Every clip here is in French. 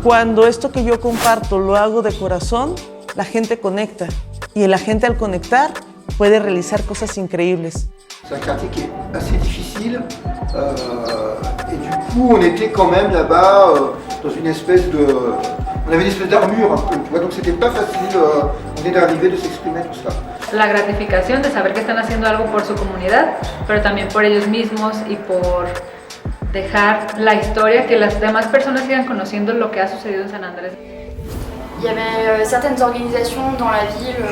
Cuando esto que yo comparto lo hago de corazón, la gente conecta. Y la gente al conectar puede realizar cosas increíbles. C'est un quartier qui est assez difficile et du coup on était quand même là-bas dans une espèce de... On avait une espèce d'armure un peu, tu vois, donc c'était pas facile, on venait d'arriver, de s'exprimer, tout ça. La gratificación de saber que están haciendo algo por su comunidad, pero también por ellos mismos y por dejar la historia, que las demás personas sigan conociendo lo que ha sucedido en San Andrés. Il y avait certaines organisations dans la ville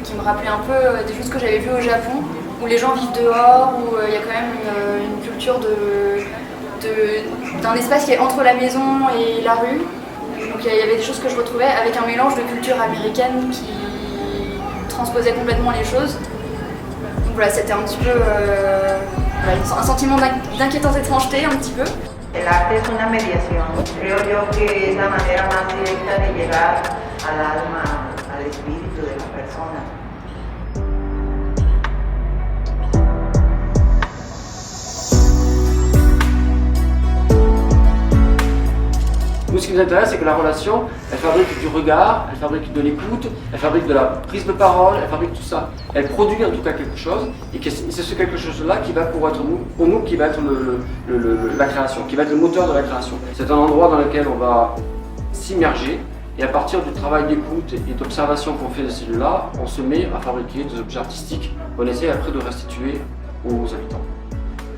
qui me rappelaient un peu des choses que j'avais vues au Japon, où les gens vivent dehors, où il y a quand même une culture d'un espace qui est entre la maison et la rue. Donc il y avait des choses que je retrouvais avec un mélange de culture américaine qui transposait complètement les choses. Donc voilà, c'était un petit peu un sentiment d'inquiétante étrangeté un petit peu. El arte es una mediación. Creo yo que es la manera más directa de llegar al alma, al espíritu de la persona. Nous, ce qui nous intéresse, c'est que la relation, elle fabrique du regard, elle fabrique de l'écoute, elle fabrique de la prise de parole, elle fabrique tout ça. Elle produit en tout cas quelque chose, et c'est ce quelque chose-là qui va pour nous, qui va être la création, qui va être le moteur de la création. C'est un endroit dans lequel on va s'immerger, et à partir du travail d'écoute et d'observation qu'on fait de ces lieux-là, on se met à fabriquer des objets artistiques qu'on essaie après de restituer aux habitants.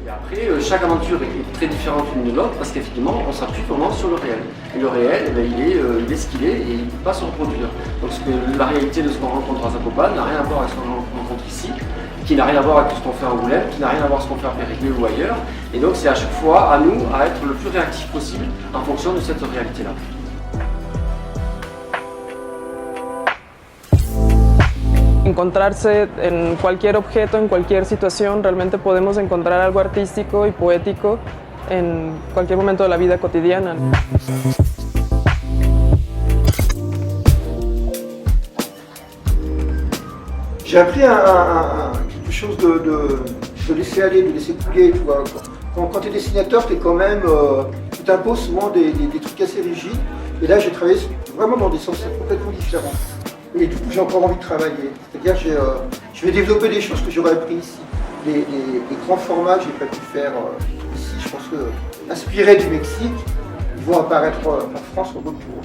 Et après, chaque aventure est très différente l'une de l'autre parce qu'effectivement, on s'appuie vraiment sur le réel. Et le réel, il est ce qu'il est et il ne peut pas se reproduire. Donc la réalité de ce qu'on rencontre à Zakopane n'a rien à voir avec ce qu'on rencontre ici, qui n'a rien à voir avec ce qu'on fait à Angoulême, qui n'a rien à voir avec ce qu'on fait à Périgueux ou ailleurs. Et donc c'est à chaque fois à nous à être le plus réactif possible en fonction de cette réalité-là. Encontrarse en cualquier objeto, en cualquier situación, realmente podemos encontrar algo artístico y poético en cualquier momento de la vida cotidiana. J'ai appris quelque chose de laisser aller, de laisser couler, tu vois. Quand tu es dessinateur, tu t'imposes souvent des trucs assez rigides. Et là, j'ai travaillé vraiment dans des sens complètement différents. Et du coup, j'ai encore envie de travailler. C'est-à-dire, je vais développer des choses que j'aurais appris ici. Les grands formats que j'ai pas pu faire ici, je pense que, inspirés du Mexique, ils vont apparaître en France au retour.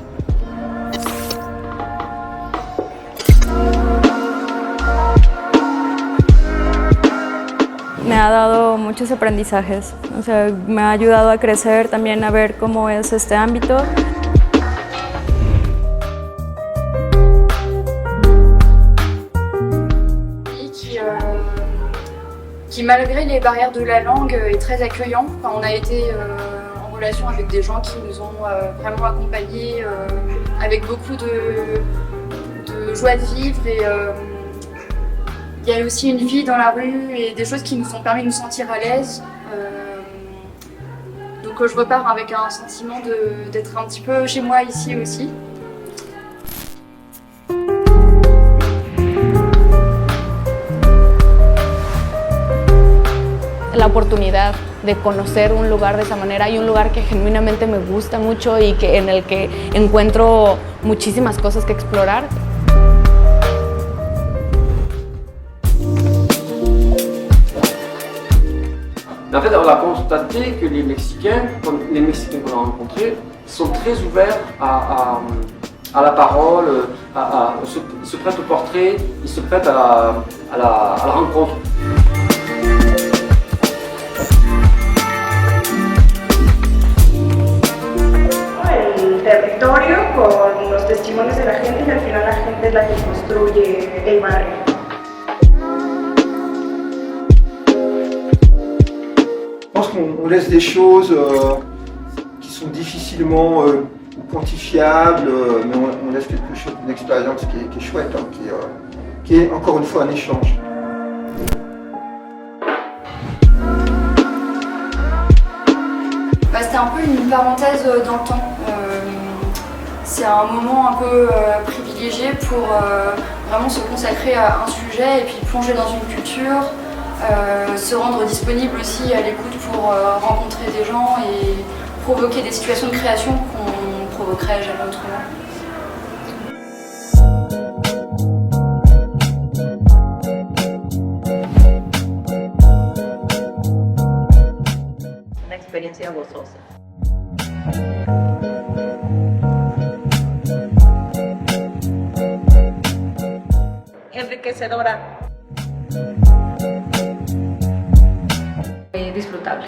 Me ha dado muchos aprendizajes, o sea, me ha ayudado a crecer, también a ver cómo es este ámbito. Qui malgré les barrières de la langue est très accueillant. Enfin, on a été en relation avec des gens qui nous ont vraiment accompagnés avec beaucoup de joie de vivre et il y a aussi une vie dans la rue et des choses qui nous ont permis de nous sentir à l'aise. Donc je repars avec un sentiment d'être un petit peu chez moi ici aussi. La oportunidad de conocer un lugar de esa manera y un lugar que genuinamente me gusta mucho y en el que encuentro muchísimas cosas que explorar. En fait, on a constaté que les Mexicains qu'on a rencontrés sont très ouverts à la parole, ils se prêtent au portrait, ils se prêtent à la rencontre. El territorio con los testimonios de la gente y al final la gente es la que construye el barrio. Je pense qu'on laisse des choses qui sont difficilement quantifiables, mais on laisse quelque chose, une expérience qui est chouette, hein, qui est encore une fois un échange. C'était un peu une parenthèse dans le temps. C'est un moment un peu privilégié pour vraiment se consacrer à un sujet et puis plonger dans une culture, se rendre disponible aussi à l'écoute pour rencontrer des gens et provoquer des situations de création qu'on ne recrée jamais autrement. Una experiencia gozosa. Enriquecedora. Disfrutable.